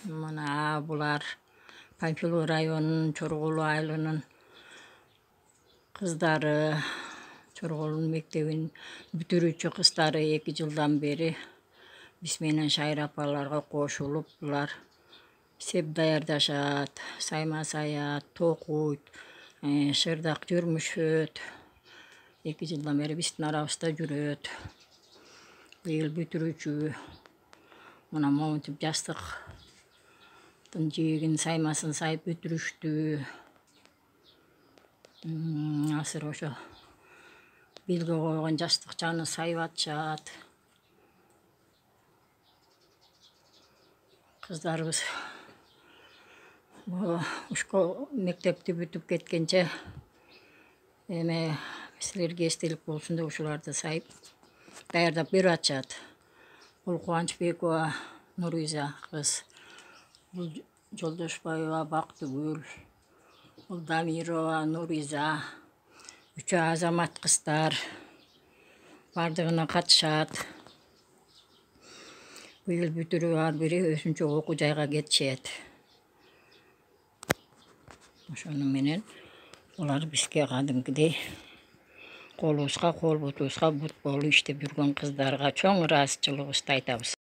Мына булар Панфилов районунун Чорголу айылынын кыздары, Чорголу мектебин бүтүрүүчү кыздары 2 жылдан бери биз менен Шайра апаларга кошулуп, булар сеп даярдашат, сайма саят, токуйт, шырдак жүрмүшөт. 2 жылдан бeri биздин арабызда жүрөт. Быйыл бүтүрүүчү мына момунтип жастыктын жээгин саймасын сайып бүтүрүштү. Азыр ошо белге койгон жастыкчаны сайып атышат. Кыздарыбыз мектепти бүтүп кеткенче эме силерге эстелик болсун деп ушуларды сайып даярдап берип атышат. Бул Кубанычбекова Нуриза кыз, бул Жолдошбаева Бактыгүл, бул Дамирова Нуриза, 3 азамат кыздар бардыгына катышат. Быйыл бүтүрүп ар бири өзүнчө окуу жайга кетишет. Ошону менен булар бизге кадимкидей колубузга кол, бутубузга бут болуп иштеп жүргөн кыздарга чоң ыраазычылыгыбызды айтабыз.